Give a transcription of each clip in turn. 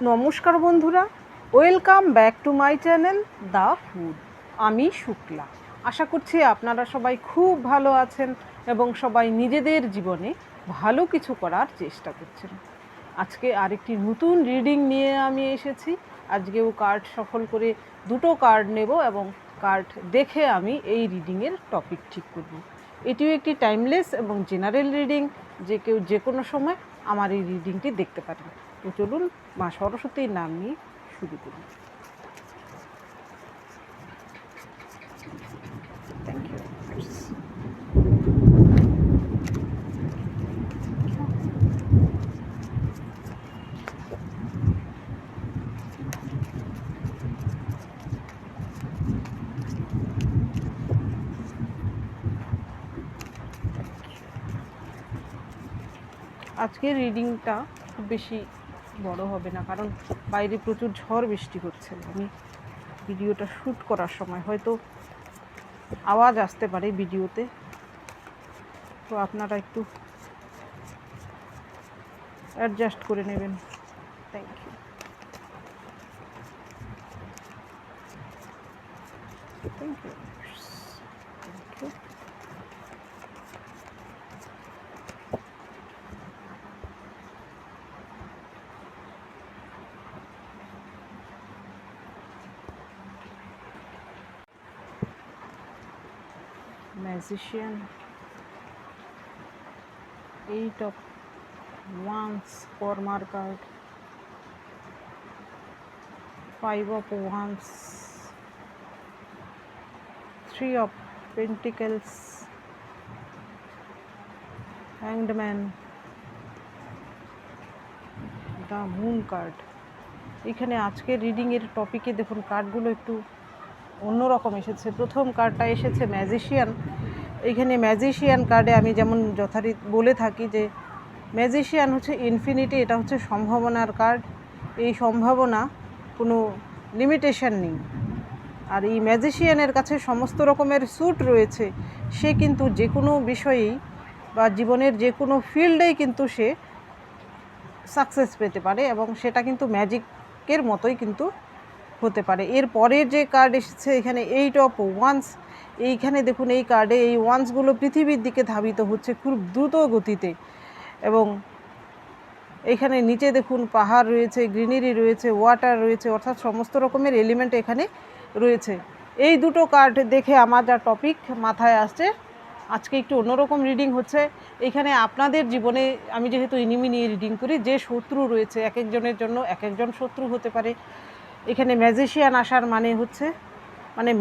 নমস্কার বন্ধুরা, welcome back to my channel the food. আমি শুক্লা। আশা করছি আপনারা সবাই খুব ভালো আছেন এবং সবাই নিজেদের জীবনে ভালো কিছু করার চেষ্টা করছেন। আজকে আরেকটি নতুন রিডিং নিয়ে আমি এসেছি। আজকেও কার্ড সফল করে দুটো কার্ড নেব এবং কার্ড দেখে আমি এই রিডিংয়ের টপিক ঠিক করব। এটিও একটি টাইমলেস এবং জেনারেল রিডিং, যে কেউ যে কোনো সময় আমার এই রিডিংটি দেখতে পারেন। তো চলুন মা সরস্বতীর নাম নিয়ে শুরু করি। Thank you. আজকের রিডিংটা খুব বেশি বড় হবে না, কারণ বাইরে প্রচুর ঝড় বৃষ্টি হচ্ছে। আমি ভিডিওটা শ্যুট করার সময় হয়তো আওয়াজ আসতে পারে ভিডিওতে, তো আপনারা একটু অ্যাডজাস্ট করে নেবেন। Thank you. Thank you. Thank you. Magician, 8 of Wands former card, 5 of Wands, 3 of Pentacles, Hanged Man, the Moon card। এখানে আজকের রিডিংয়ের টপিকে দেখুন কার্ডগুলো একটু অন্যরকম এসেছে। প্রথম কার্ডটা এসেছে ম্যাজিশিয়ান। এইখানে ম্যাজিশিয়ান কার্ডে আমি যেমন যথারীতি বলে থাকি যে ম্যাজিশিয়ান হচ্ছে ইনফিনিটি, এটা হচ্ছে সম্ভাবনার কার্ড। এই সম্ভাবনা কোনো লিমিটেশন নেই। আর এই ম্যাজিশিয়ানের কাছে সমস্ত রকমের স্যুট রয়েছে। সে কিন্তু যে কোনো বিষয়েই বা জীবনের যে কোনো ফিল্ডেই কিন্তু সে সাকসেস পেতে পারে এবং সেটা কিন্তু ম্যাজিকের মতোই কিন্তু হতে পারে। এর পরের যে কার্ড এসেছে এখানে 8 অফ ওয়ান্স। এইখানে দেখুন এই কার্ডে এই ওয়ান্সগুলো পৃথিবীর দিকে ধাবিত হচ্ছে খুব দ্রুত গতিতে, এবং এখানে নিচে দেখুন পাহাড় রয়েছে, গ্রিনারি রয়েছে, ওয়াটার রয়েছে, অর্থাৎ সমস্ত রকমের এলিমেন্ট এখানে রয়েছে। এই দুটো কার্ড দেখে আমার যা টপিক মাথায় আসছে, আজকে একটু অন্যরকম রিডিং হচ্ছে। এখানে আপনাদের জীবনে আমি যেহেতু এনিমি নিয়ে রিডিং করি, যে শত্রু রয়েছে এক একজনের জন্য এক একজন শত্রু হতে পারে। এখানে ম্যাজিশিয়ান আসার মানে হচ্ছে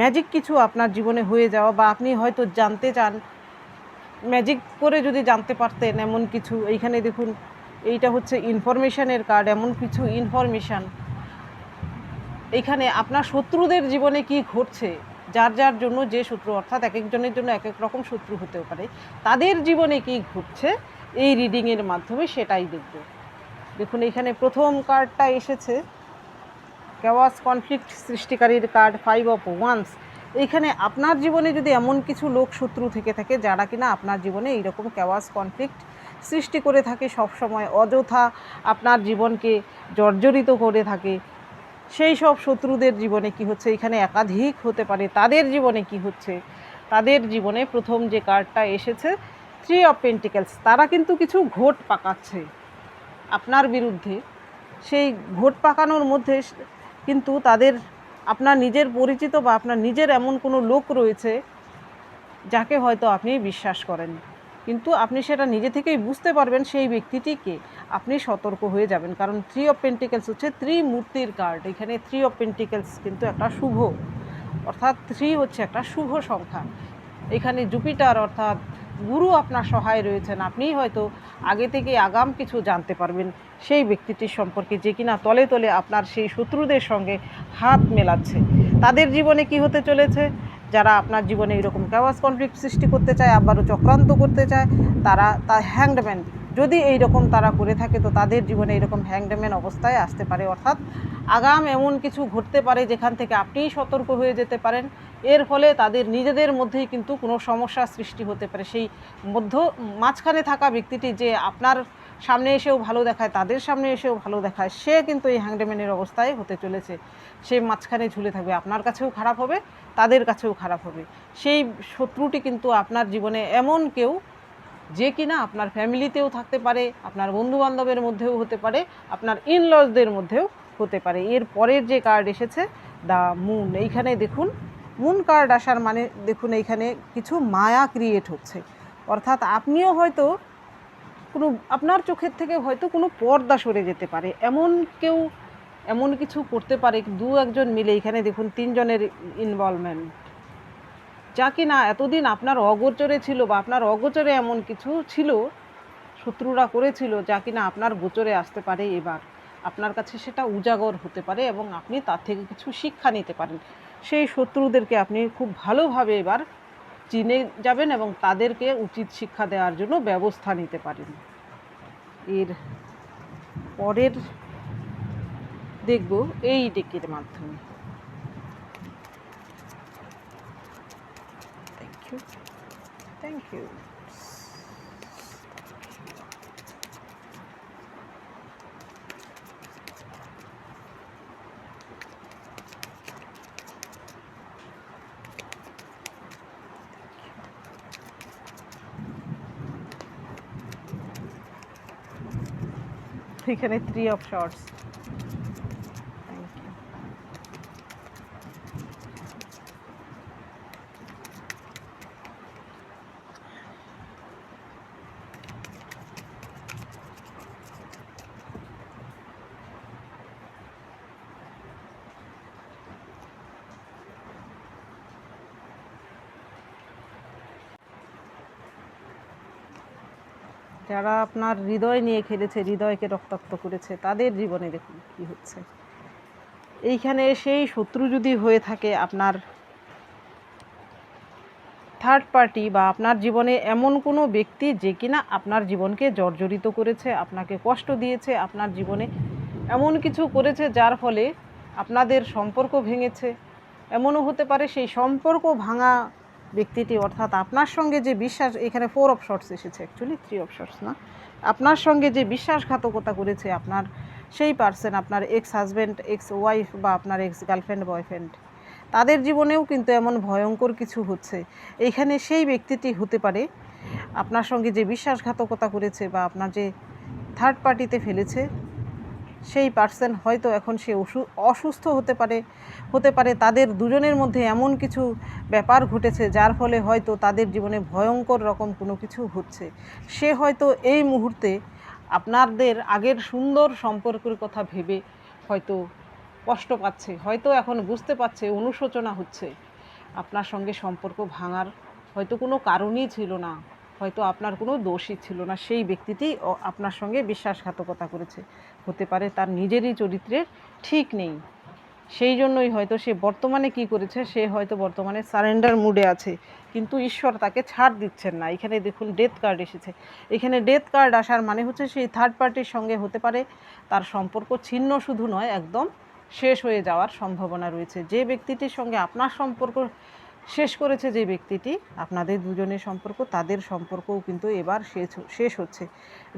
ম্যাজিক কিছু আপনার জীবনে হয়ে যাওয়া, বা আপনি হয়তো জানতে চান, ম্যাজিক করে যদি জানতে পারতেন এমন কিছু। এইখানে দেখুন এইটা হচ্ছে ইনফরমেশানের কার্ড, এমন কিছু ইনফরমেশান। এইখানে আপনার শত্রুদের জীবনে কি ঘটছে, যার যার জন্য যে শত্রু, অর্থাৎ এক একজনের জন্য এক এক রকম শত্রু হতেও পারে, তাদের জীবনে কি ঘটছে এই রিডিংয়ের মাধ্যমে সেটাই দেখব। দেখুন এইখানে প্রথম কার্ডটা এসেছে ক্যাওয়াস কনফ্লিক্ট সৃষ্টিকারীর কার্ড 5 অফ ওয়ান্স। এইখানে আপনার জীবনে যদি এমন কিছু লোক শত্রু থেকে থাকে যারা কিনা আপনার জীবনে এইরকম ক্যাওয়াস কনফ্লিক্ট সৃষ্টি করে থাকে, সবসময় অযথা আপনার জীবনকে জর্জরিত করে থাকে, সেই সব শত্রুদের জীবনে কি হচ্ছে, এখানে একাধিক হতে পারে। তাদের জীবনে কি হচ্ছে, তাদের জীবনে প্রথম যে কার্ডটা এসেছে 3 অফ পেন্টিকেলস। তারা কিন্তু কিছু ঘোট পাকাচ্ছে আপনার বিরুদ্ধে। সেই ঘোট পাকানোর মধ্যে কিন্তু তাদের আপনার নিজের পরিচিত বা আপনার নিজের এমন কোনো লোক রয়েছে যাকে হয়তো আপনি বিশ্বাস করেন, কিন্তু আপনি সেটা নিজে থেকেই বুঝতে পারবেন সেই ব্যক্তিটিকে। আপনি সতর্ক হয়ে যাবেন, কারণ 3 অফ পেন্টিকেলস হচ্ছে ত্রিমূর্তির কার্ড। এখানে 3 অফ পেন্টিকেলস কিন্তু একটা শুভ, অর্থাৎ 3 হচ্ছে একটা শুভ সংখ্যা। এখানে জুপিটার অর্থাৎ গুরু আপনার সহায় রয়েছেন। আপনি হয়তো আগে থেকে আগাম কিছু জানতে পারবেন সেই ব্যক্তিটির সম্পর্কে, যে কিনা তলে তলে আপনার সেই শত্রুদের সঙ্গে হাত মেলাচ্ছে। তাদের জীবনে কি হতে চলেছে, যারা আপনার জীবনে এরকম ক্যাওয়াস কনফ্লিক্ট সৃষ্টি করতে চায়, আবারও চক্রান্ত করতে চায়, তারা হ্যাংডম্যান যদি এই রকম তারা করে থাকে, তো তাদের জীবনে এরকম হ্যাংডম্যান অবস্থায় আসতে পারে। অর্থাৎ আগাম এমন কিছু ঘটতে পারে যেখান থেকে আপনিই সতর্ক হয়ে যেতে পারেন। এর ফলে তাদের নিজেদের মধ্যেই কিন্তু কোনো সমস্যা সৃষ্টি হতে পারে। সেই মাঝখানে থাকা ব্যক্তিটি যে আপনার সামনে এসেও ভালো দেখায়, তাদের সামনে এসেও ভালো দেখায়, সে কিন্তু এই হ্যাংডম্যানের অবস্থায় হতে চলেছে। সে মাঝখানে ঝুলে থাকবে, আপনার কাছেও খারাপ হবে, তাদের কাছেও খারাপ হবে। সেই শত্রুটি কিন্তু আপনার জীবনে এমন কেউ যে কিনা আপনার ফ্যামিলিতেও থাকতে পারে, আপনার বন্ধুবান্ধবের মধ্যেও হতে পারে, আপনার ইনলজদের মধ্যেও হতে পারে। এর পরের যে কার্ড এসেছে দ্য মুন, এইখানে দেখুন মুন কার্ড আসার মানে দেখুন এইখানে কিছু মায়া ক্রিয়েট হচ্ছে, অর্থাৎ আপনিও হয়তো কোনো আপনার চোখের থেকে হয়তো কোনো পর্দা সরে যেতে পারে, এমন কেউ এমন কিছু করতে পারে দু একজন মিলে। এখানে দেখুন 3 জনের ইনভলভমেন্ট, যা কি না এতদিন আপনার অগোচরে ছিল বা আপনার অগোচরে এমন কিছু ছিল শত্রুরা করেছিল, যা কিনা আপনার গোচরে আসতে পারে। এবার আপনার কাছে সেটা উজাগর হতে পারে এবং আপনি তার থেকে কিছু শিক্ষা নিতে পারেন। সেই শত্রুদেরকে আপনি খুব ভালোভাবে এবার চিনে যাবেন এবং তাদেরকে উচিত শিক্ষা দেওয়ার জন্য ব্যবস্থা নিতে পারেন। এর পরের দেখব এই ডেকের মাধ্যমে। Thank you, thank you. এখানে 3 অফ শর্টস, থ্যাংক ইউ। যারা আপনার হৃদয় নিয়ে খেলেছে, হৃদয়কে রক্তাক্ত করেছে, তাদের জীবনে দেখুন কি হচ্ছে। এইখানে সেই শত্রু যদি হয়ে থাকে আপনার থার্ড পার্টি বা আপনার জীবনে এমন কোনো ব্যক্তি যে কিনা আপনার জীবনকে জর্জরিত করেছে, আপনাকে কষ্ট দিয়েছে, আপনার জীবনে এমন কিছু করেছে যার ফলে আপনাদের সম্পর্ক ভেঙেছে, এমনও হতে পারে সেই সম্পর্ক ভাঙা ব্যক্তিটি অর্থাৎ আপনার সঙ্গে যে বিশ্বাস, এখানে 4 অফ শর্টস এসেছে, অ্যাকচুয়ালি 3 অফ শর্টস না, আপনার সঙ্গে যে বিশ্বাসঘাতকতা করেছে আপনার সেই পার্সন, আপনার এক্স হাজব্যান্ড, এক্স ওয়াইফ বা আপনার এক্স গার্লফ্রেন্ড, বয়ফ্রেন্ড, তাদের জীবনেও কিন্তু এমন ভয়ঙ্কর কিছু হচ্ছে। এইখানে সেই ব্যক্তিটি হতে পারে আপনার সঙ্গে যে বিশ্বাসঘাতকতা করেছে বা আপনার যে থার্ড পার্টিতে ফেলেছে, সেই পার্সন হয়তো এখন সে অসুস্থ হতে পারে তাদের দুজনের মধ্যে এমন কিছু ব্যাপার ঘটেছে যার ফলে হয়তো তাদের জীবনে ভয়ঙ্কর রকম কোনো কিছু হচ্ছে। সে হয়তো এই মুহূর্তে আপনাদের আগের সুন্দর সম্পর্কের কথা ভেবে হয়তো কষ্ট পাচ্ছে, হয়তো এখন বুঝতে পারছে, অনুশোচনা হচ্ছে আপনার সঙ্গে সম্পর্ক ভাঙার হয়তো কোনো কারণই ছিল না, হয়তো আপনার কোনো দোষই ছিল না। সেই ব্যক্তিটি আপনার সঙ্গে বিশ্বাসঘাতকতা করেছে, হতে পারে তার নিজেরই চরিত্রের ঠিক নেই, সেই জন্যই হয়তো সে বর্তমানে কি করেছে, সে হয়তো বর্তমানে সারেন্ডার মুডে আছে, কিন্তু ঈশ্বর তাকে ছাড় দিচ্ছেন না। এখানে দেখুন ডেথ কার্ড এসেছে, এখানে ডেথ কার্ড আসার মানে হচ্ছে সেই থার্ড পার্টির সঙ্গে হতে পারে তার সম্পর্ক ছিন্ন শুধু নয়, একদম শেষ হয়ে যাওয়ার সম্ভাবনা রয়েছে। যে ব্যক্তিটির সঙ্গে আপনার সম্পর্ক শেষ করেছে, যে ব্যক্তিটি আপনাদের দুজনের সম্পর্ক, তাদের সম্পর্কও কিন্তু এবার শেষ হচ্ছে।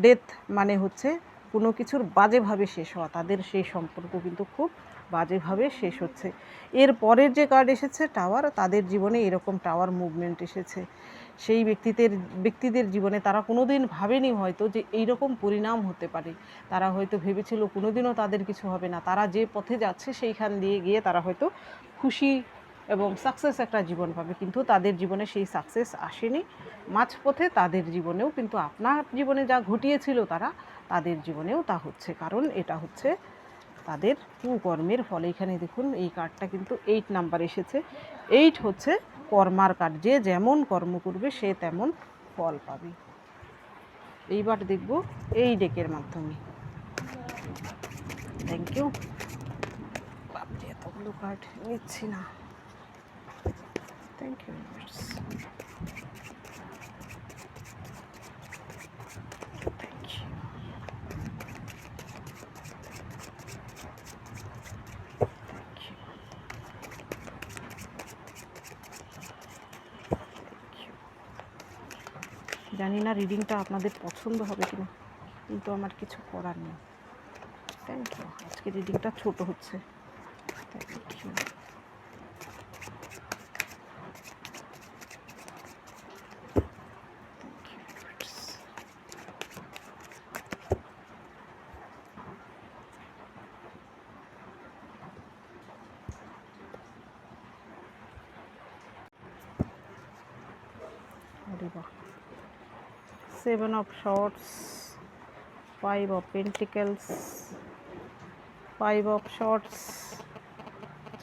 ডেথ মানে হচ্ছে কোনো কিছুর বাজেভাবে শেষ হওয়া, তাদের সেই সম্পর্ক কিন্তু খুব বাজেভাবে শেষ হচ্ছে। এর পরের যে কার্ড এসেছে টাওয়ার, তাদের জীবনে এরকম টাওয়ার মুভমেন্ট এসেছে। সেই ব্যক্তিদের জীবনে তারা কোনো দিন ভাবেনি হয়তো যে এইরকম পরিণাম হতে পারে, তারা হয়তো ভেবেছিল কোনোদিনও তাদের কিছু হবে না, তারা যে পথে যাচ্ছে সেইখান দিয়ে গিয়ে তারা হয়তো খুশি এবং সাকসেস একটা জীবন পাবে, কিন্তু তাদের জীবনে সেই সাকসেস আসেনি। মাঝপথে তাদের জীবনেও কিন্তু আপনার জীবনে যা ঘটিয়েছিল তাদের জীবনেও তা হচ্ছে, কারণ এটা হচ্ছে তাদের কুকর্মের ফলে। এখানে দেখুন এই কার্ডটা কিন্তু 8 নাম্বার এসেছে, 8 হচ্ছে কর্মার কার্ড, যে যেমন কর্ম করবে সে তেমন ফল পাবে। এইবার দেখব এই ডেকের মাধ্যমে। Thank you. বাপরে এতগুলো কার্ড নিচ্ছি না। Thank you. জানি না রিডিংটা আপনাদের পছন্দ হবে কিনা। কিন্তু আমার কিছু করার নেই। Thank you. আজকে রিডিংটা ছোট হচ্ছে। Thank you. Seven of Swords, Five of Pentacles, Five of Swords,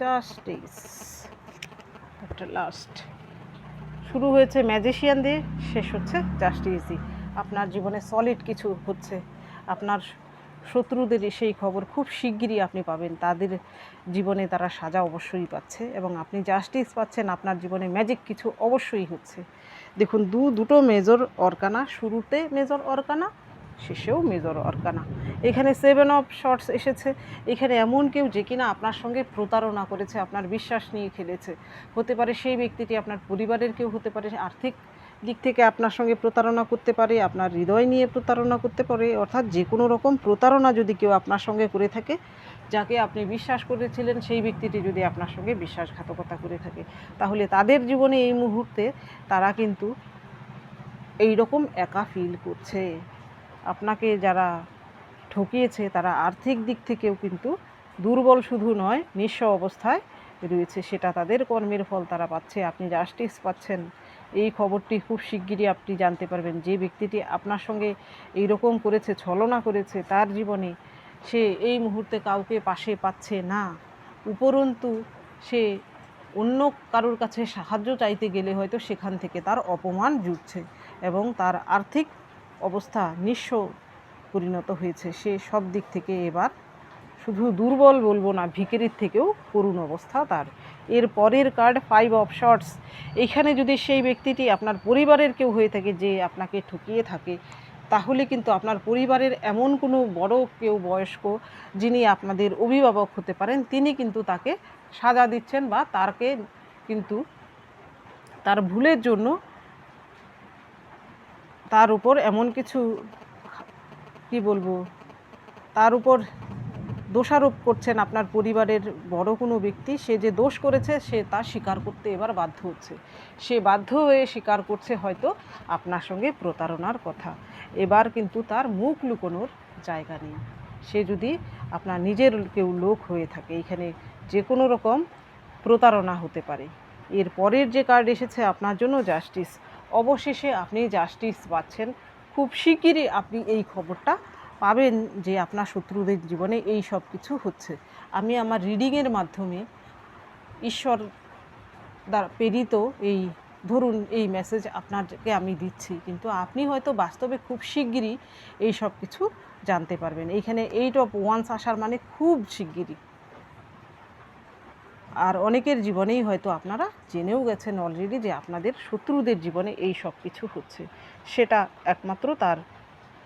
Justice, at last। শুরু হয়েছে ম্যাজিশিয়ান দিয়ে, শেষ হচ্ছে জাস্টিসই। আপনার জীবনে সলিড কিছু হচ্ছে, আপনার শত্রুদের সেই খবর খুব শিগগিরই আপনি পাবেন। তাদের জীবনে তারা সাজা অবশ্যই পাচ্ছে এবং আপনি জাস্টিস পাচ্ছেন। আপনার জীবনে ম্যাজিক কিছু অবশ্যই হচ্ছে। দেখুন দুটো মেজর অরকানা, শুরুতে মেজর অরকানা, শেষেও মেজর অরকানা। এখানে সেভেন অফ শর্টস এসেছে। এখানে এমন কেউ যে কিনা আপনার সঙ্গে প্রতারণা করেছে, আপনার বিশ্বাস নিয়ে খেলেছে। হতে পারে সেই ব্যক্তিটি আপনার পরিবারের কেউ হতে পারে, আর্থিক দিক থেকে আপনার সঙ্গে প্রতারণা করতে পারে, আপনার হৃদয় নিয়ে প্রতারণা করতে পারে। অর্থাৎ যে কোনো রকম প্রতারণা যদি কেউ আপনার সঙ্গে করে থাকে, যাকে আপনি বিশ্বাস করেছিলেন সেই ব্যক্তিটি যদি আপনার সঙ্গে বিশ্বাসঘাতকতা করে থাকে, তাহলে তাদের জীবনে এই মুহূর্তে তারা কিন্তু এই রকম একা ফিল করছে। আপনাকে যারা ঠকিয়েছে তারা আর্থিক দিক থেকেও কিন্তু দুর্বল শুধু নয়, নিঃস্ব অবস্থায় রয়েছে। সেটা তাদের কর্মের ফল তারা পাচ্ছে। আপনি জাস্টিস পাচ্ছেন, এই খবরটি খুব শিগগিরই আপনি জানতে পারবেন। যে ব্যক্তিটি আপনার সঙ্গে এই রকম করেছে, ছলনা করেছে, তার জীবনে সে এই মুহূর্তে কাউকে পাশে পাচ্ছে না। উপরন্তু সে অন্য কারোর কাছে সাহায্য চাইতে গেলে হয়তো সেখান থেকে তার অপমান জুটছে এবং তার আর্থিক অবস্থা নিঃস্ব পরিণত হয়েছে। সে সব দিক থেকে এবার শুধু দুর্বল বলবো না, ভিখারির থেকেও করুণ অবস্থা তার। এর পরের কার্ড ফাইভ অফ শর্টস। এখানে যদি সেই ব্যক্তিটি আপনার পরিবারের কেউ হয়ে থাকে যে আপনাকে ঠকিয়ে থাকে, তাহলে কিন্তু আপনার পরিবারের এমন কোনো বড় কেউ বয়স্ক যিনি আপনাদের অভিভাবক হতে পারেন, তিনি কিন্তু তাকে সাজা দিচ্ছেন বা তাকে কিন্তু তার ভুলের জন্য তার উপর এমন কিছু কি বলবো, তার উপর দোষারোপ করছেন আপনার পরিবারের বড় কোনো ব্যক্তি। সে যে দোষ করেছে সে তা স্বীকার করতে এবার বাধ্য হচ্ছে। সে বাধ্য হয়ে স্বীকার করছে হয়তো আপনার সঙ্গে প্রতারণার কথা। এবার কিন্তু তার মুখ লুকোনোর জায়গা নেই। সে যদি আপনার নিজের কেউ লোক হয়ে থাকে, এখানে যে কোনো রকম প্রতারণা হতে পারে। এর পরের যে কার্ড এসেছে আপনার জন্য জাস্টিস। অবশেষে আপনি জাস্টিস পাচ্ছেন। খুব শিগগিরই আপনি এই খবরটা পাবেন যে আপনার শত্রুদের জীবনে এই সব কিছু হচ্ছে। আমি আমার রিডিংয়ের মাধ্যমে ঈশ্বর দ্বারা প্রেরিত এই ধরুন এই মেসেজ আপনাকে আমি দিচ্ছি, কিন্তু আপনি হয়তো বাস্তবে খুব শিগগিরই এই সব কিছু জানতে পারবেন। এইখানে 8 অফ ওয়ান্স আসার মানে খুব শিগগিরই। আর অনেকের জীবনেই হয়তো আপনারা জেনেও গেছেন অলরেডি যে আপনাদের শত্রুদের জীবনে এই সব কিছু হচ্ছে। সেটা একমাত্র তার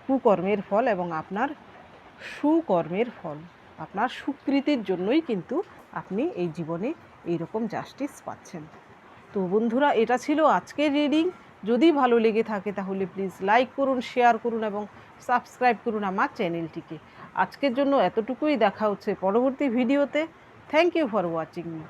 কুকর্মের ফল এবং আপনার সুকর্মের ফল। আপনার সুকৃতির জন্যই কিন্তু আপনি এই জীবনে এইরকম জাস্টিস পাচ্ছেন। তো বন্ধুরা, এটা ছিল আজকের রিডিং। যদি ভালো লেগে থাকে তাহলে প্লিজ লাইক করুন, শেয়ার করুন এবং সাবস্ক্রাইব করুন আমার চ্যানেলটিকে। আজকের জন্য এতটুকুই। দেখা হচ্ছে পরবর্তী ভিডিওতে। Thank you for watching me.